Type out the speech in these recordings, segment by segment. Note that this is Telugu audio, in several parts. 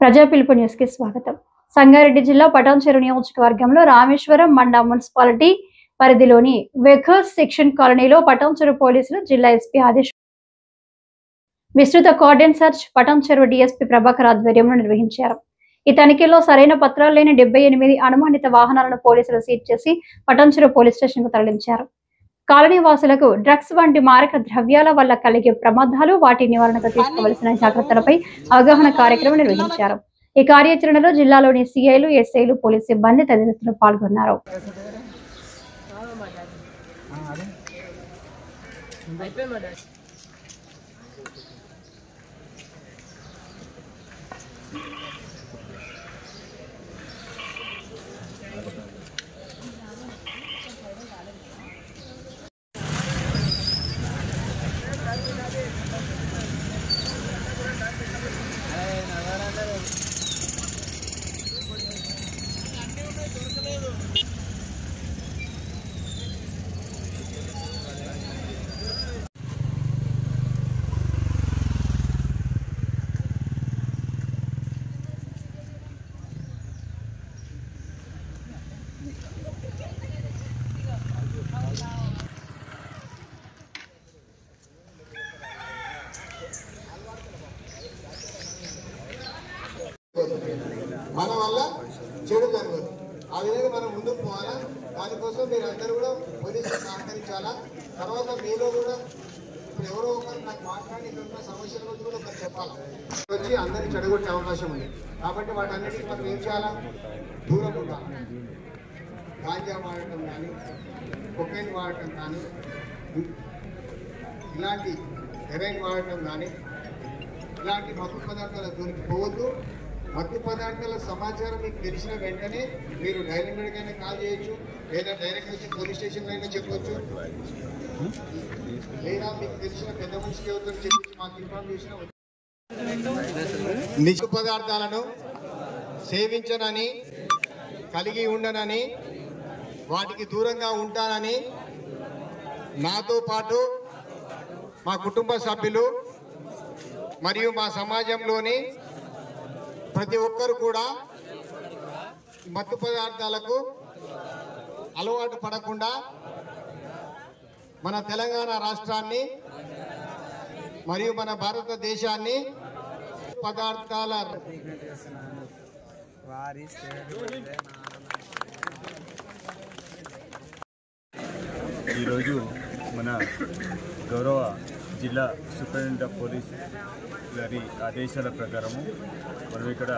ప్రజా పిలుపు న్యూస్ కి స్వాగతం. సంగారెడ్డి జిల్లా పటాన్చెరు నియోజకవర్గంలో రామేశ్వరం మండల మున్సిపాలిటీ పరిధిలోని వెకర్స్ సెక్షన్ కాలనీలో పటాన్చెరు పోలీసులు జిల్లా ఎస్పీ ఆదేశ్ విస్తృత cordon search Patancheru DSP Prabhakar ఆధ్వర్యంలో నిర్వహించారు. ఈ తనిఖీలో సరైన పత్రాలు లేని 78 అనుమానిత వాహనాలను పోలీసులు సీజ్ చేసి పటాన్చెరు పోలీస్ స్టేషన్ కు తరలించారు. కాలనీ వాసులకు డ్రగ్స్ వంటి మారక ద్రవ్యాల వల్ల కలిగే ప్రమాదాలు, వాటి నివారణకు తీసుకోవాల్సిన జాగ్రత్తలపై అవగాహన కార్యక్రమం నిర్వహించారు. ఈ కార్యాచరణలో జిల్లాలోని సిఐలు, ఎస్ఐలు, పోలీస్ సిబ్బంది తదితరులు పాల్గొన్నారు. మన వల్ల చెడు జరగదు. ఆ విధంగా మనం ముందుకు పోవాలా. దానికోసం మీరు అందరూ కూడా పోలీసులు సహకరించాలా. తర్వాత మీలో కూడా ఇప్పుడు ఎవరో ఒకరు నాకు మాట్లాడి ఇక్కడ సమస్యల గురించి కూడా ఒకరు చెప్పాలి. వచ్చి అందరినీ చెడగొట్టే అవకాశం ఉంది. కాబట్టి వాటన్నిటికీ మనం ఏం చేయాలా? దూరం ఉండాలి. గాంజా వాడటం కానీ, కొకైన్ వాడటం కానీ, ఇలాంటి హెరాయిన్ వాడటం కానీ, ఇలాంటి మత్తు పదార్థాల జోలికి పోవద్దు. మత్తు పదార్థాల సమాచారం మీకు తెలిసిన వెంటనే మీరు డైరెక్ట్గానే కాల్ చేయొచ్చు, లేదా డైరెక్ట్ వచ్చి పోలీస్ స్టేషన్ అయినా చెప్పొచ్చు, లేదా మీకు తెలిసిన పెద్ద మనిషికి ఎవరితో చెప్పి మాకు ఇన్ఫర్మేషన్. నిషేధ పదార్థాలను సేవించనని, కలిగి ఉండనని, వాటికి దూరంగా ఉంటానని నాతో పాటు మా కుటుంబ సభ్యులు మరియు మా సమాజంలోని ప్రతి ఒక్కరు కూడా మత్తు పదార్థాలకు అలవాటు పడకుండా మన తెలంగాణ రాష్ట్రాన్ని మరియు మన భారతదేశాన్ని పదార్థాల ఈరోజు మన గౌరవ జిల్లా సూపరింటెండెంట్ ఆఫ్ పోలీస్ గారి ఆదేశాల ప్రకారము మనం ఇక్కడ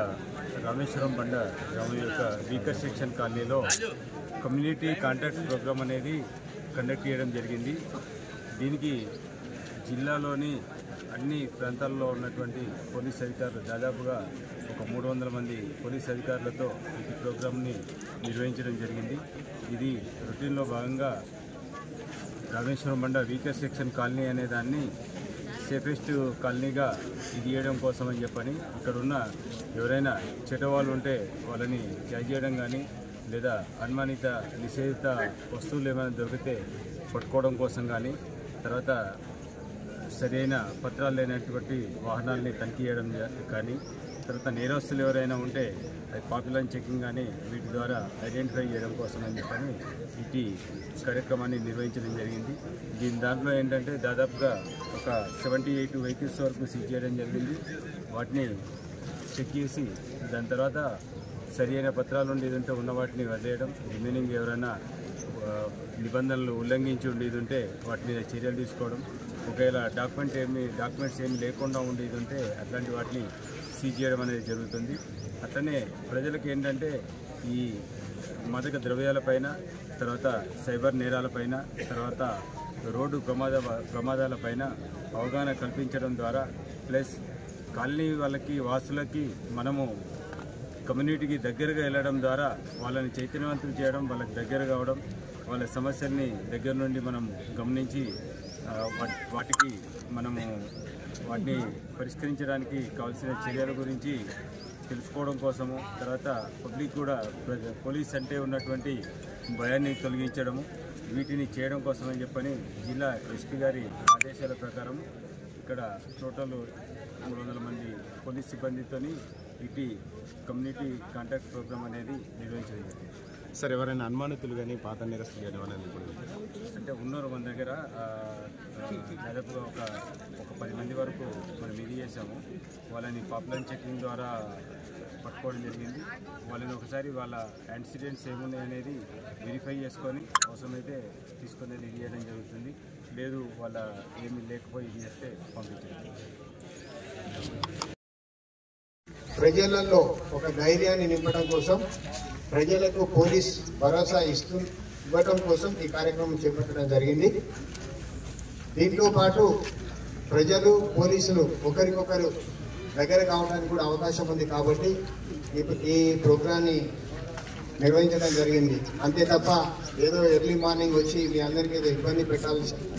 రామేశ్వరం బండ గ్రామం యొక్క వీకర్ సెక్షన్ కాలనీలో కమ్యూనిటీ కాంటాక్ట్ ప్రోగ్రామ్ అనేది కండక్ట్ చేయడం జరిగింది. దీనికి జిల్లాలోని అన్ని ప్రాంతాల్లో ఉన్నటువంటి పోలీస్ అధికారులు దాదాపుగా ఒక 300 మంది పోలీస్ అధికారులతో ఈ ప్రోగ్రామ్ని నిర్వహించడం జరిగింది. ఇది రొటీన్లో భాగంగా రామేశ్వరం బండ వీకర్ సెక్షన్ కాలనీ అనే దాన్ని సేఫెస్ట్ కాలనీగా ఇది చేయడం కోసం అని చెప్పని ఇక్కడున్న ఎవరైనా చెడ్డవాళ్ళు ఉంటే వాళ్ళని క్యాచ్ చేయడం కానీ, లేదా అనుమానిత నిషేధిత వస్తువులు ఏమైనా దొరికితే పట్టుకోవడం కోసం కానీ, తర్వాత సరైన పత్రాలు లేనటువంటి వాహనాలని తనిఖీ చేయడం కానీ, తర్వాత నేరస్తులు ఎవరైనా ఉంటే అది పాపులర్ చెకింగ్ కానీ వీటి ద్వారా ఐడెంటిఫై చేయడం కోసం అని చెప్పని ఈ కార్యక్రమాన్ని నిర్వహించడం జరిగింది. దాంట్లో ఏంటంటే దాదాపుగా ఒక 78 వెహికల్స్ వరకు సీజ్ చేయడం జరిగింది. వాటిని చెక్ చేసి దాని తర్వాత సరి అయిన పత్రాలు ఉండేది ఉంటే ఉన్న వాటిని వదిలేయడం, రిమైనింగ్ ఎవరైనా నిబంధనలు ఉల్లంఘించి ఉండేది ఉంటే వాటి మీద చర్యలు తీసుకోవడం, ఒకవేళ డాక్యుమెంట్స్ ఏమి లేకుండా ఉండేది ఉంటే అట్లాంటి వాటిని సీజ్ చేయడం అనేది జరుగుతుంది. అట్లనే ప్రజలకు ఏంటంటే ఈ మాదక ద్రవ్యాలపైన, తర్వాత సైబర్ నేరాలపైన, తర్వాత రోడ్డు ప్రమాదాలపైన అవగాహన కల్పించడం ద్వారా, ప్లస్ కాలనీ వాళ్ళకి వాసులకి మనము కమ్యూనిటీకి దగ్గరగా వెళ్ళడం ద్వారా వాళ్ళని చైతన్యవంతులు చేయడం, వాళ్ళకి దగ్గర కావడం, వాళ్ళ సమస్యల్ని దగ్గర నుండి మనం గమనించి వాటికి మనము వాటిని పరిష్కరించడానికి కావాల్సిన చర్యల గురించి తెలుసుకోవడం కోసము, తర్వాత పబ్లిక్ కూడా పోలీస్ అంటే ఉన్నటువంటి భయాన్ని తొలగించడము, వీటిని చేయడం కోసమని చెప్పని జిల్లా ఎస్పీ గారి ఆదేశాల ప్రకారం ఇక్కడ టోటల్ 300 మంది పోలీస్ సిబ్బందితోని ఇటీ కమ్యూనిటీ కాంటాక్ట్ ప్రోగ్రామ్ అనేది నిర్వహించడం జరిగింది. సార్, ఎవరైనా అనుమానితులు కానీ పాత నేరస్తులు కానీ ఏమైనా అంటే ఉన్నారు మన దగ్గర దాదాపుగా ఒక 10 మంది వరకు మనం ఇది చేసాము. వాళ్ళని పాపులర్ చెకింగ్ ద్వారా పట్టుకోవడం జరిగింది. వాళ్ళని ఒకసారి వాళ్ళ యాక్సిడెంట్స్ ఏమున్నాయి అనేది వెరిఫై చేసుకొని అవసరమైతే తీసుకొని ఇది చేయడం జరుగుతుంది. లేదు వాళ్ళ ఏమీ లేకపోయి ఇది చేస్తే పంపించండి. ప్రజలలో ఒక ధైర్యాన్ని నింపడం కోసం, ప్రజలకు పోలీస్ భరోసా ఇవ్వటం కోసం ఈ కార్యక్రమం చేపట్టడం జరిగింది. దీంతో పాటు ప్రజలు పోలీసులు ఒకరికొకరు దగ్గర కావడానికి కూడా అవకాశం ఉంది కాబట్టి ఈ ప్రోగ్రాన్ని నిర్వహించడం జరిగింది. అంతే తప్ప ఏదో ఎర్లీ మార్నింగ్ వచ్చి మీ అందరికీ ఏదో ఇబ్బంది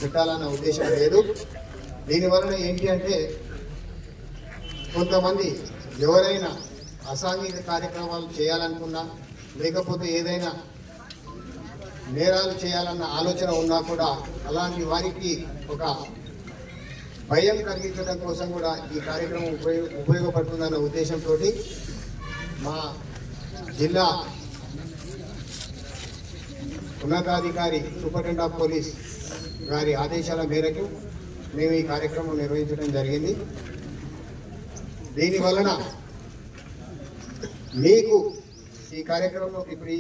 పెట్టాలన్న ఉద్దేశం లేదు. దీనివలన ఏంటి అంటే కొంతమంది ఎవరైనా అసాంఘిక కార్యక్రమాలు చేయాలనుకున్నా, లేకపోతే ఏదైనా నేరాలు చేయాలన్న ఆలోచన ఉన్నా కూడా అలాంటి వారికి ఒక భయం కలిగించడం కోసం కూడా ఈ కార్యక్రమం ఉపయోగపడుతుందన్న ఉద్దేశంతో మా జిల్లా ఉన్నతాధికారి సూపరింటెండెంట్ ఆఫ్ పోలీస్ గారి ఆదేశాల మేరకు మేము ఈ కార్యక్రమం నిర్వహించడం జరిగింది. దీని వలన మీకు ఈ కార్యక్రమం ఇప్పుడు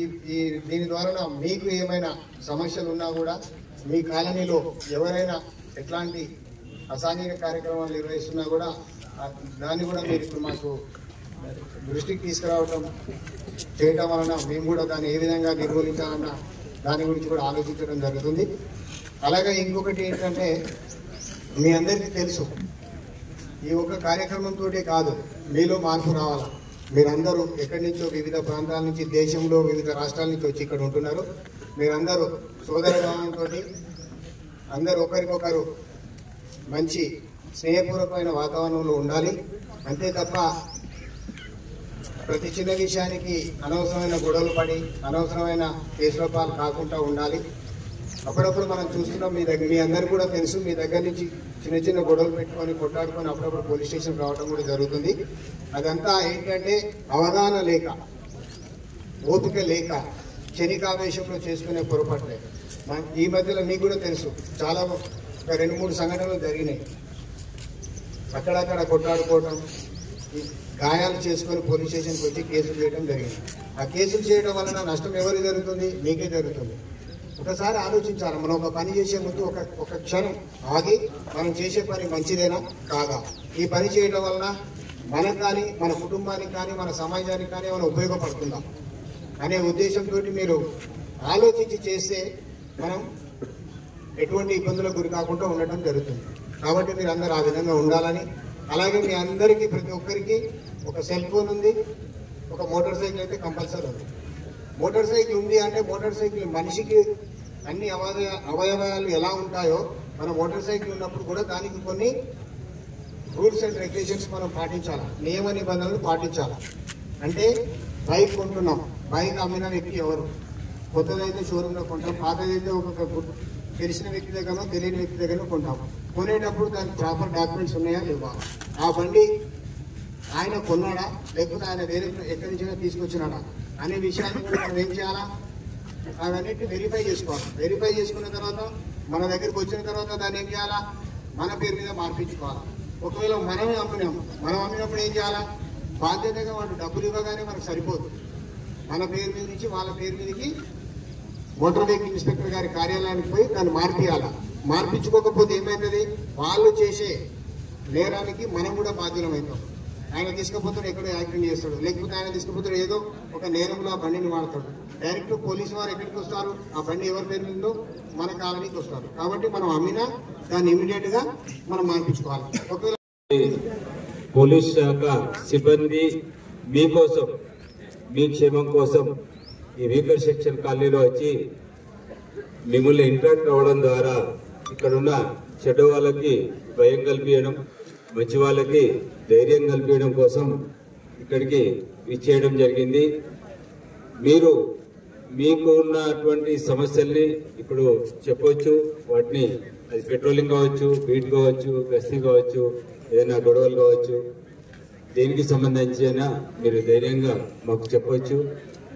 దీని ద్వారా మీకు ఏమైనా సమస్యలు ఉన్నా కూడా, మీ కాలనీలో ఎవరైనా ఎట్లాంటి అసాంఘిక కార్యక్రమాలు నిర్వహిస్తున్నా కూడా దాన్ని కూడా మీరు ఇప్పుడు మాకు దృష్టికి తీసుకురావడం చేయటం వలన మేము కూడా దాన్ని ఏ విధంగా నిర్మూలించాలన్న దాని గురించి కూడా ఆలోచించడం జరుగుతుంది. అలాగే ఇంకొకటి ఏంటంటే మీ అందరికీ తెలుసు, ఈ ఒక్క కార్యక్రమంతో కాదు మీలో మార్పు రావాలా. మీరందరూ ఎక్కడి నుంచో వివిధ ప్రాంతాల నుంచి, దేశంలో వివిధ రాష్ట్రాల నుంచి వచ్చి ఇక్కడ ఉంటున్నారు. మీరందరూ సోదర భావంతో అందరూ ఒకరికొకరు మంచి స్నేహపూర్వకమైన వాతావరణంలో ఉండాలి. అంతే తప్ప ప్రతి చిన్న విషయానికి అనవసరమైన గొడవలు పడి అనవసరమైన కేసులపాలు కాకుండా ఉండాలి. అప్పుడప్పుడు మనం చూస్తున్నాం, మీ అందరు కూడా తెలుసు, మీ దగ్గర నుంచి చిన్న చిన్న గొడవలు పెట్టుకొని కొట్లాడుకొని అప్పుడప్పుడు పోలీస్ స్టేషన్ రావడం కూడా జరుగుతుంది. అదంతా ఏంటంటే అవగాహన లేక, ఓపిక లేక, క్షణికావేశంలో చేసుకునే పొరపాట్లే. ఈ మధ్యలో మీకు కూడా తెలుసు, చాలా 2-3 సంఘటనలు జరిగినాయి. అక్కడక్కడ కొట్లాడుకోవడం, గాయాలు చేసుకొని పోలీస్ స్టేషన్కి వచ్చి కేసులు చేయడం జరిగింది. ఆ కేసులు చేయడం వలన నష్టం ఎవరికి జరుగుతుంది? మీకే జరుగుతుంది. ఒకసారి ఆలోచించాలి. మనం ఒక పని చేసే ముందు ఒక క్షణం ఆగి మనం చేసే పని మంచిదేనా కాదా, ఈ పని చేయడం వలన మనకు కానీ, మన కుటుంబానికి కానీ, మన సమాజానికి కానీ ఏమైనా ఉపయోగపడుతుందా అనే ఉద్దేశంతో మీరు ఆలోచించి చేస్తే మనం ఎటువంటి ఇబ్బందులకు గురి కాకుండా ఉండటం జరుగుతుంది. కాబట్టి మీరు అందరూ ఆ విధంగా ఉండాలని, అలాగే మీ అందరికీ ప్రతి ఒక్కరికి ఒక సెల్ ఫోన్ ఉంది, ఒక మోటార్ సైకిల్ అయితే కంపల్సరీ ఉంది. మోటార్ సైకిల్ ఉంది అంటే మోటార్ సైకిల్ మనిషికి అన్ని అవయవాలు ఎలా ఉంటాయో మన మోటార్ సైకిల్ ఉన్నప్పుడు కూడా దానికి కొన్ని రూల్స్ అండ్ రెగ్యులేషన్స్ మనం పాటించాలి, నియమ నిబంధనలు పాటించాలి. అంటే బైక్ కొంటున్నాం, బైక్ అమ్మిన వ్యక్తి ఎవరు? కొత్తదైతే షోరూంలో కొంటాం, పాతదైతే ఒక తెలిసిన వ్యక్తి దగ్గర తెలియని వ్యక్తి దగ్గర కొంటాం. కొనేటప్పుడు దానికి ప్రాపర్ డాక్యుమెంట్స్ ఉన్నాయా లేవా? ఆ బండి ఆయన కొన్నాడా లేకపోతే ఆయన వేరే ఎక్కడి నుంచైనా తీసుకొచ్చినాడా అనే విషయాన్ని కూడా మనం ఏం చేయాలా? అవన్నిటిని వెరిఫై చేసుకోవాలి. వెరిఫై చేసుకున్న తర్వాత మన దగ్గరికి వచ్చిన తర్వాత దాన్ని ఏం చేయాలా? మన పేరు మీద మార్పించుకోవాలి. ఒకవేళ మనమే అమ్మినాము, మనం అమ్మినప్పుడు ఏం చేయాలా? బాధ్యతగా వాడు డబ్బులు ఇవ్వగానే మనకు సరిపోదు. మన పేరు మీద నుంచి వాళ్ళ పేరు మీదకి మోటార్ వెహికల్ ఇన్స్పెక్టర్ గారి కార్యాలయానికి పోయి దాన్ని మార్పియాలా. మార్పించుకోకపోతే ఏమైతుంది? వాళ్ళు చేసే నేరానికి మనం కూడా బాధ్యులమవుతాం. ఆయన తీసుకుపోతాడు, ఎక్కడో యాక్సిడెంట్ చేస్తాడు, లేకపోతే ఆయన తీసుకుపోతాడు ఏదో ఒక నేరంలో ఆ బండిని వాడతాడు. డైరెక్ట్ పోలీసు వారు ఎక్కడికి వస్తారు? ఆ బండి ఎవరి పేరు ఉందో మన కాలనీకి వస్తారు. కాబట్టి మనం అమ్మినా దాన్ని ఇమీడియట్ గా మనం మార్పించుకోవాలి. ఒకవేళ పోలీస్ శాఖ సిబ్బంది మీకోసం, మీ క్షేమం కోసం ఈ వీకర్ సెక్షన్ కాలనీలో వచ్చి మిమ్మల్ని ఇంటరాక్ట్ అవ్వడం ద్వారా ఇక్కడున్న చెడ్డ వాళ్ళకి భయం కల్పించడం, మంచి వాళ్ళకి ధైర్యం కల్పించడం కోసం ఇక్కడికి ఇచ్చేయడం జరిగింది. మీరు మీకు ఉన్నటువంటి సమస్యల్ని ఇప్పుడు చెప్పవచ్చు. వాటిని అది పెట్రోలింగ్ కావచ్చు, బీట్ కావచ్చు, గస్తీ కావచ్చు, ఏదైనా గొడవలు కావచ్చు, దేనికి సంబంధించి అయినా మీరు ధైర్యంగా మాకు చెప్పవచ్చు.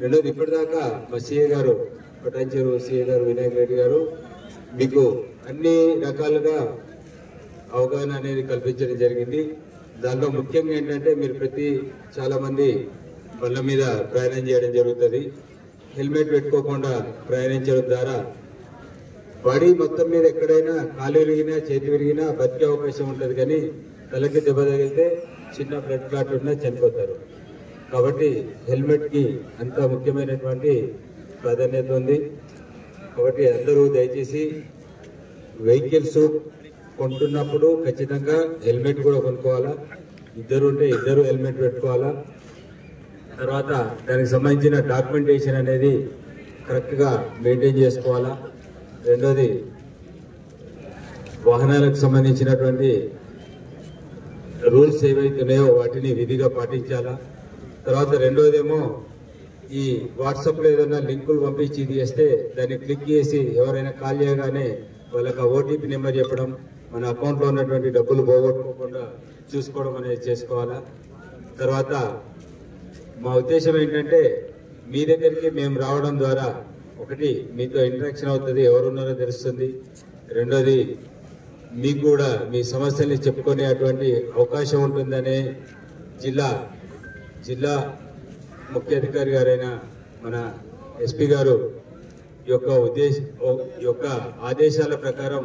రెండోది, ఇప్పటిదాకా మా సిఏ గారు పటాన్చెరు సిఏ గారు వినాయక్ రెడ్డి గారు మీకు అన్ని రకాలుగా అవగాహన అనేది కల్పించడం జరిగింది. దాంట్లో ముఖ్యంగా ఏంటంటే మీరు చాలా మంది బండ్ల మీద ప్రయాణం చేయడం జరుగుతుంది. హెల్మెట్ పెట్టుకోకుండా ప్రయాణించడం ద్వారా బాడీ మొత్తం మీద ఎక్కడైనా కాలు విరిగినా చేతి విరిగినా బతికే అవకాశం ఉంటుంది, కానీ తలకి దెబ్బ తగిలితే చిన్న బ్లడ్ క్లాట్ ఉన్నా చనిపోతారు. కాబట్టి హెల్మెట్ కి అంత ముఖ్యమైనటువంటి ప్రాధాన్యత ఉంది. కాబట్టి అందరూ దయచేసి వెహికల్స్ కొంటున్నప్పుడు ఖచ్చితంగా హెల్మెట్ కూడా కొనుక్కోవాలా. ఇద్దరు ఉంటే ఇద్దరు హెల్మెట్ పెట్టుకోవాలా. తర్వాత దానికి సంబంధించిన డాక్యుమెంటేషన్ అనేది కరెక్ట్ గా మెయింటైన్ చేసుకోవాలా. రెండోది, వాహనాలకు సంబంధించినటువంటి రూల్స్ ఏవైతున్నాయో వాటిని విధిగా పాటించాలా. తర్వాత రెండోదేమో ఈ వాట్సాప్ లో ఏదైనా లింకులు పంపించి ఇది చేస్తే దాన్ని క్లిక్ చేసి ఎవరైనా కాల్ చేయగానే వాళ్ళకి ఆ ఓటీపీ నెంబర్ చెప్పడం, మన అకౌంట్ లో ఉన్నటువంటి డబ్బులు పోగొట్టుకోకుండా చూసుకోవడం అనేది చేసుకోవాలా. తర్వాత మా ఉద్దేశం ఏంటంటే మీ దగ్గరికి మేము రావడం ద్వారా ఒకటి మీతో ఇంటరాక్షన్ అవుతుంది, ఎవరున్నారో తెలుస్తుంది. రెండోది, మీకు కూడా మీ సమస్యల్ని చెప్పుకునే అటువంటి అవకాశం ఉంటుందనే జిల్లా ముఖ్య అధికారి గారైన మన ఎస్పీ గారు యొక్క ఆదేశాల ప్రకారం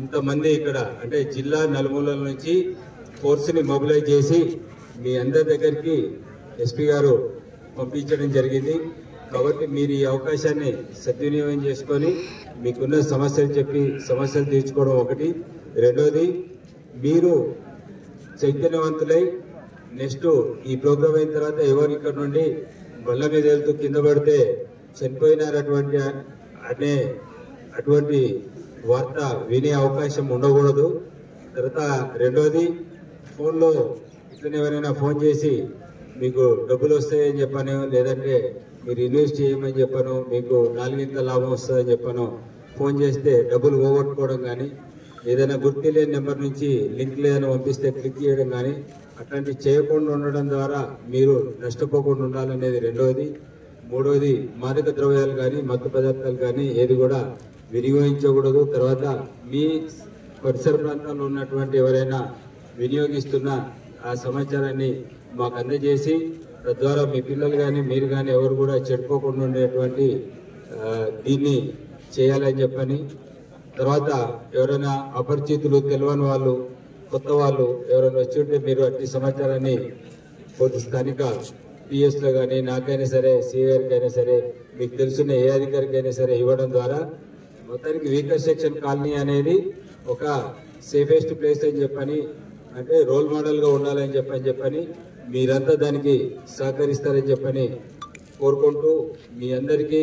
ఇంతమంది ఇక్కడ అంటే జిల్లా నలుమూలల నుంచి ఫోర్స్ని మొబిలైజ్ చేసి మీ అందరి దగ్గరికి ఎస్పీ గారు పంపించడం జరిగింది. కాబట్టి మీరు ఈ అవకాశాన్ని సద్వినియోగం చేసుకొని మీకున్న సమస్యలు చెప్పి సమస్యలు తీర్చుకోవడం ఒకటి. రెండోది, మీరు చైతన్యవంతులై నెక్స్ట్ ఈ ప్రోగ్రాం అయిన తర్వాత ఎవరు ఇక్కడ నుండి బళ్ళ మీద వెళ్తూ కింద పడితే చనిపోయినారటువంటి అటువంటి వార్త వినే అవకాశం ఉండకూడదు. తర్వాత రెండోది, ఫోన్లో ఇట్లనే ఎవరైనా ఫోన్ చేసి మీకు డబ్బులు వస్తాయని చెప్పాను, లేదంటే మీరు ఇన్వెస్ట్ చేయమని చెప్పాను, మీకు 4 లాభం వస్తుందని చెప్పాను ఫోన్ చేస్తే డబ్బులు పోగొట్టుకోవడం కానీ, ఏదైనా గుర్తు లేని నెంబర్ నుంచి లింక్ లేదని పంపిస్తే క్లిక్ చేయడం కానీ అట్లాంటివి చేయకుండా ఉండడం ద్వారా మీరు నష్టపోకుండా ఉండాలనేది రెండవది. మూడవది, మాదక ద్రవ్యాలు కానీ మత్తు పదార్థాలు కానీ ఏది కూడా వినియోగించకూడదు. తర్వాత మీ పరిసర ప్రాంతాల్లో ఉన్నటువంటి ఎవరైనా వినియోగిస్తున్న ఆ సమాచారాన్ని మాకు అందజేసి తద్వారా మీ పిల్లలు కానీ మీరు కానీ ఎవరు కూడా చెడిపోకుండా ఉండేటువంటి దీన్ని చేయాలని చెప్పని. తర్వాత ఎవరైనా అపరిచితులు తెలియని వాళ్ళు కొత్త వాళ్ళు ఎవరైనా వచ్చి ఉంటే మీరు అట్టి సమాచారాన్ని స్థానిక పిఎస్ లో కానీ నాకైనా సరే సిఏ గారికి అయినా సరే మీకు తెలుసున్న ఏ అధికారికి అయినా సరే ఇవ్వడం ద్వారా మొత్తానికి వీకర్ సెక్షన్ కాలనీ అనేది ఒక సేఫెస్ట్ ప్లేస్ అని చెప్పని, అంటే రోల్ మోడల్ గా ఉండాలని చెప్పని మీరంతా దానికి సహకరిస్తారని చెప్పని కోరుకుంటూ మీ అందరికీ